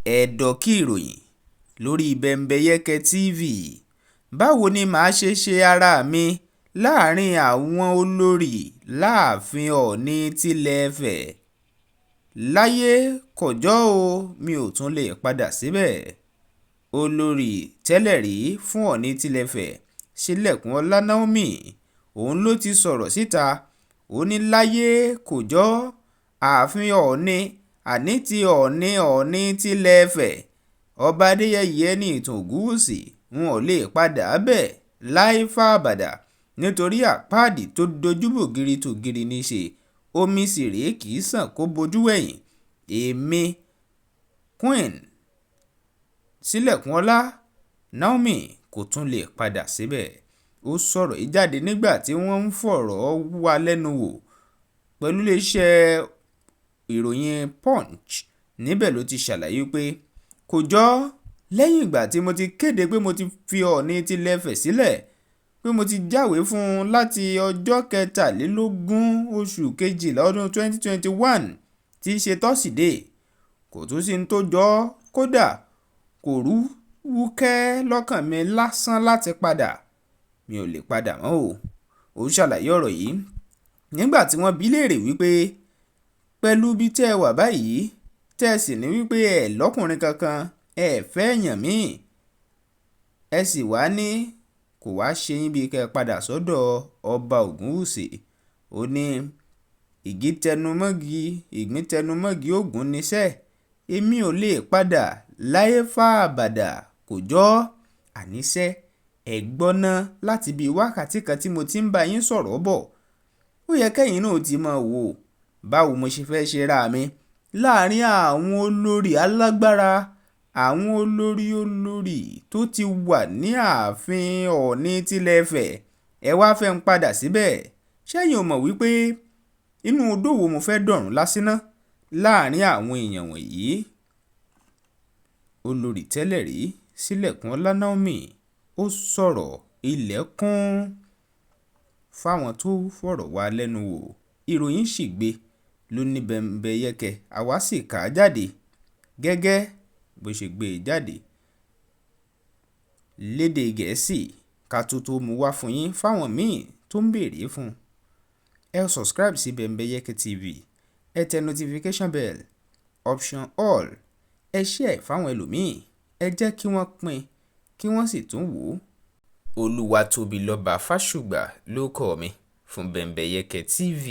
ẹ̀dọ̀kí ìròyìn lórí Bembeyeke TV. Báwo ni màá ṣe ṣe ara mi láàrin àwọn olórí Láàfin Ọọ̀ni tilẹ̀ Ifẹ̀? Láyé kọjọ́ o, mi ò tún lè padà síbẹ̀. Olórí tẹ́lẹ̀ rí fún Ọọ̀ni tilẹ̀ Ifẹ̀ Sílẹ̀kùnọlá Naomi, òun ló ti sọ̀rọ̀ síta. Ó ní láyé kọjọ́ ààfin Ọọ̀ni àní ti Ọọ̀ni tilẹ̀ Ifẹ̀ ọba Adéyẹyè ní ìtàn Ògúnwùsì wọn ò lè padà bẹ̀ láì fàbàdà nítorí àpáàdì tó dojúbò gírí tògiri ní ṣe. Omi sì rèé kì í sàn kó bojú wẹ̀yìn. Èmi Queen Sílẹ̀kùnọlá Naomi kò tún lè padà síbẹ̀. Ó sọ̀rọ̀ yìí jáde nígbà tí wọ́n ń fọ̀rọ̀ wá lẹ́nu wò pẹ̀lú iléeṣẹ́ ìròyìn Punch. Níbẹ̀ ló ti ṣàlàyé pé kò jọ lẹ́yìn ìgbà tí mo ti kéde pé mo ti fi Ọọ̀ni tilẹ̀ Ifẹ̀ sílẹ̀, pé mo ti jáwèé fún un láti ọjọ́ 23 oṣù kejìlá ọdún 2021 tí í ṣe tọ́sídẹ̀ẹ́. Kò tún sí ní tó jọ, kódà kò rú wúkẹ́ lọ́kàn mi lásán láti padà. Mi ò lè padà mọ́ o. Ó ṣàlàyé ọ̀rọ̀ yìí nígbà tí wọ́n bi léèrè wípé pẹ̀lú bí tẹ́ ẹ wà báyìí, tẹ́ ẹ sì ní wípé ẹ lọ́kùnrin kankan, ẹ fẹ́ èèyàn míì, ẹ sì wá ní kò wá ṣe yín bí kẹ́ ẹ padà sọ́dọ̀ ọba Ògúnwùsì. Ó ní ìgbín tẹnumọ́gi Ògún níṣẹ́, èmi ò lè padà láyé fàbàdà kò jọ. Àníṣe ẹ gbọ́ ná láti bí wákàtí kan tí mo ti ń bá yín sọ̀rọ̀ bọ̀. Ó yẹ kẹ́yìn náà ti máa wò báwo mo ṣe fẹ́ ṣe ra mi láàrin àwọn olórí alágbára, àwọn olórí tó ti wà ní ààfin Ọọ̀ni tilẹ̀ Ifẹ̀. Ẹ wá fẹ́ ń padà síbẹ̀. Ṣẹ́yìn ò mọ̀ wípé inú odò wo mo fẹ́ dọ̀rùn lásìná láàrin àwọn èèyàn wọ̀nyí? Olórí tẹ́lẹ̀ rí Sílẹ̀kùnọlá Naomi ó sọ̀rọ̀ ilẹ̀kùn fáwọn tó fọ̀rọ̀ wá lẹ́nu wò. Ìròyìn sì gbé ló ní Bembeyeke, àwa sì kà á jáde gẹ́gẹ́ bó ṣe gbé e jáde lédè Gẹ̀ẹ́sì ká tó mú wá fún yín fáwọn míì tó ń béèrè fún. Ẹ subscribe sí Bembeyeke TV, ẹ tẹ notification bell option all, ẹ share fáwọn ẹlòmíì, ẹ jẹ́ kí wọ́n pín kí wọ́n sì tún wò ó. Olúwatóbilọ́ba Fásùgbà ló kọ mi fún Bembeyeke TV.